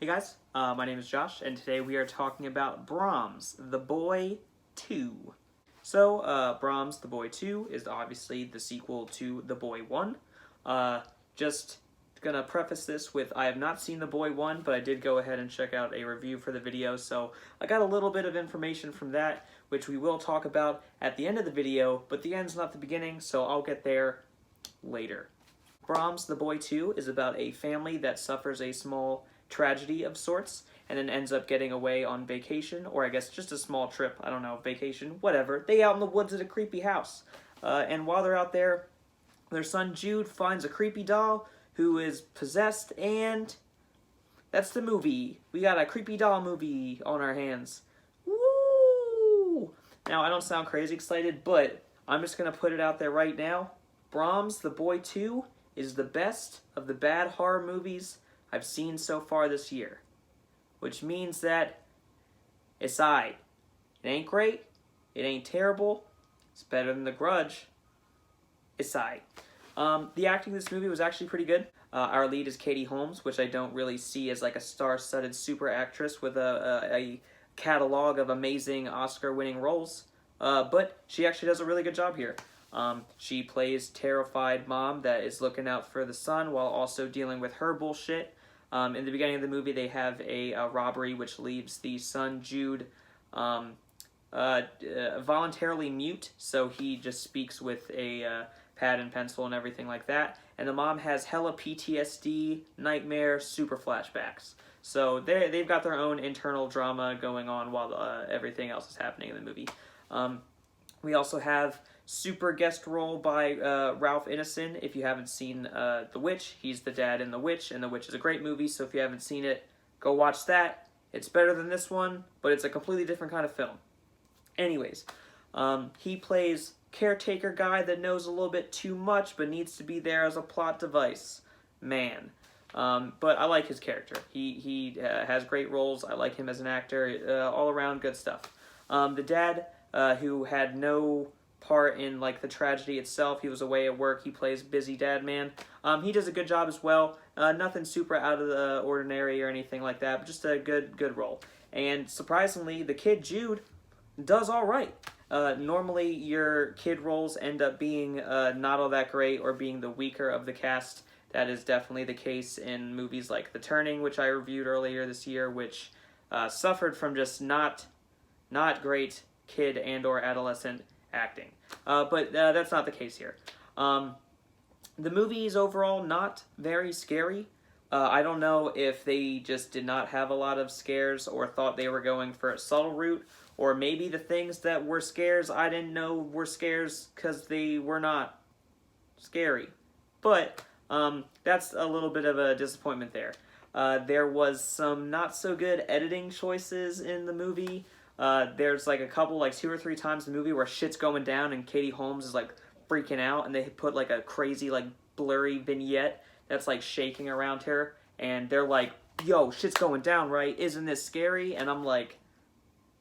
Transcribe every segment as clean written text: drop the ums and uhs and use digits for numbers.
Hey guys, my name is Josh, and today we are talking about Brahms, The Boy 2. Brahms, The Boy 2 is obviously the sequel to The Boy 1. Just gonna preface this with I have not seen The Boy 1, but I did go ahead and check out a review for the video, so I got a little bit of information from that, which we will talk about at the end of the video, but the end's not the beginning, so I'll get there later. Brahms, The Boy 2 is about a family that suffers a small tragedy of sorts and then ends up getting away on vacation, or I guess just a small trip, I don't know, vacation, whatever. They out in the woods at a creepy house. And while they're out there, their son Jude finds a creepy doll who is possessed, and that's the movie. We got a creepy doll movie on our hands. Woo! Now, I don't sound crazy excited, but I'm just going to put it out there right now. Brahms, The Boy 2 is the best of the bad horror movies I've seen so far this year. Which means that it's aight. It ain't great. It ain't terrible. It's better than The Grudge. It's aight. The acting in this movie was actually pretty good. Our lead is Katie Holmes, which I don't really see as like a star-studded super actress with a catalog of amazing Oscar-winning roles. But she actually does a really good job here. She plays terrified mom that is looking out for the son while also dealing with her bullshit. In the beginning of the movie, they have a robbery which leaves the son, Jude, voluntarily mute, so he just speaks with a pad and pencil and everything like that. And the mom has hella PTSD, nightmare, super flashbacks. So they've got their own internal drama going on while everything else is happening in the movie. We also have super guest role by Ralph Ineson. If you haven't seen The Witch, he's the dad in The Witch, and The Witch is a great movie, so if you haven't seen it, go watch that. It's better than this one, but it's a completely different kind of film. Anyways, he plays caretaker guy that knows a little bit too much, but needs to be there as a plot device. Man. But I like his character. He has great roles. I like him as an actor. All around good stuff. The dad, who had no part in like the tragedy itself. He was away at work. He plays busy dad man. He does a good job as well. Nothing super out of the ordinary or anything like that, but just a good role. And surprisingly, the kid Jude does all right. Normally, your kid roles end up being not all that great or being the weaker of the cast. That is definitely the case in movies like The Turning, which I reviewed earlier this year, which suffered from just not great kid and or adolescent acting. But that's not the case here. The movie is overall not very scary. I don't know if they just did not have a lot of scares or thought they were going for a subtle route, or maybe the things that were scares I didn't know were scares because they were not scary. But that's a little bit of a disappointment there. There was some not so good editing choices in the movie. There's like a couple, like 2 or 3 times in the movie where shit's going down and Katie Holmes is like freaking out, and they put like a crazy like blurry vignette that's like shaking around her, and they're like, yo, shit's going down, right? Isn't this scary? And I'm like,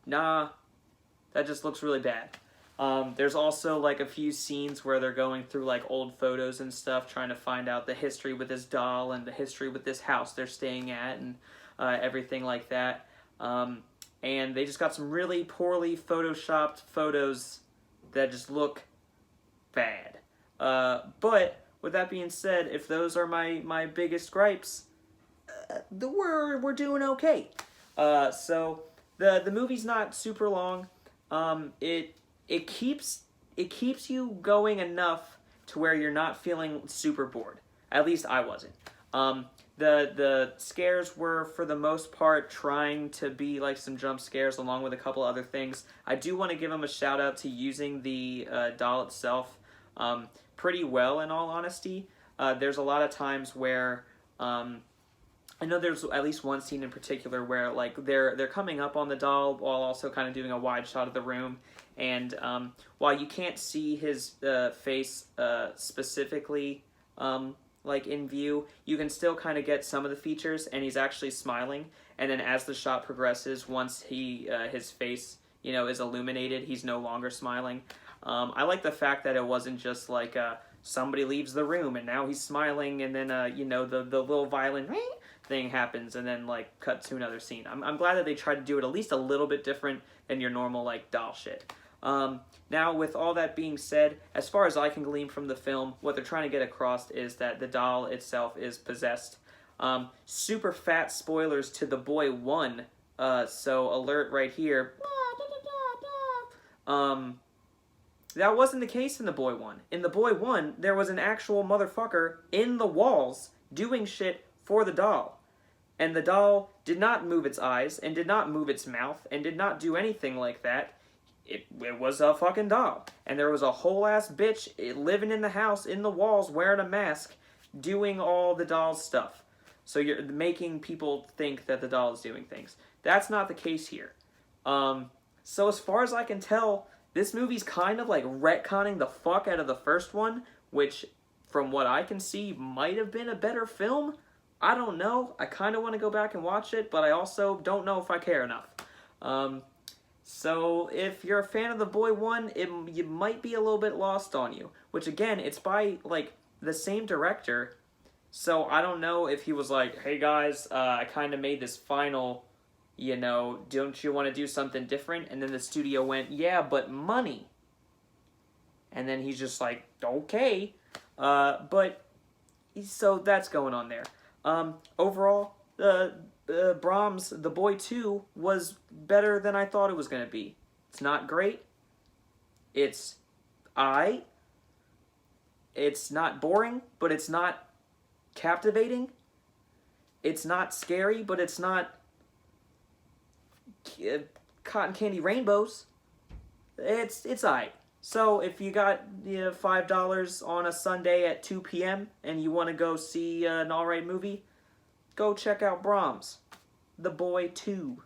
nah, that just looks really bad. There's also like a few scenes where they're going through like old photos and stuff, trying to find out the history with this doll and the history with this house they're staying at and everything like that. And they just got some really poorly photoshopped photos that just look bad. But with that being said, if those are my biggest gripes, we're doing okay. So the movie's not super long. It keeps you going enough to where you're not feeling super bored. At least I wasn't. The scares were, for the most part, trying to be like some jump scares along with a couple other things. I do want to give them a shout out to using the doll itself pretty well, in all honesty. There's a lot of times where I know there's at least one scene in particular where like they're coming up on the doll while also kind of doing a wide shot of the room, and while you can't see his face specifically like in view, you can still kind of get some of the features, and he's actually smiling. And then as the shot progresses, once his face is illuminated, he's no longer smiling. I like the fact that it wasn't just like somebody leaves the room and now he's smiling, and then the little violin thing happens and then like cut to another scene. I'm glad that they tried to do it at least a little bit different than your normal like doll shit. Now, with all that being said, as far as I can glean from the film, what they're trying to get across is that the doll itself is possessed. Super fat spoilers to The Boy 1, so alert right here. That wasn't the case in The Boy 1. In The Boy 1, there was an actual motherfucker in the walls doing shit for the doll. And the doll did not move its eyes, and did not move its mouth, and did not do anything like that. It was a fucking doll. And there was a whole ass bitch living in the house, in the walls, wearing a mask, doing all the doll's stuff. So you're making people think that the doll is doing things. That's not the case here. So as far as I can tell, this movie's kind of like retconning the fuck out of the first one, which, from what I can see, might have been a better film. I don't know. I kind of want to go back and watch it, but I also don't know if I care enough. So if you're a fan of The Boy 1, it might be a little bit lost on you. Which, again, it's by, like, the same director. So I don't know if he was like, hey guys, I kind of made this final, you know, don't you want to do something different? And then the studio went, yeah, but money. And then he's just like, okay. But, so that's going on there. Overall, Brahms, The Boy 2, was better than I thought it was going to be. It's not great. It's aight. It's not boring, but it's not captivating. It's not scary, but it's not cotton candy rainbows. It's aight. So if you got $5 on a Sunday at 2 p.m. and you want to go see an alright movie, go check out Brahms, The Boy 2.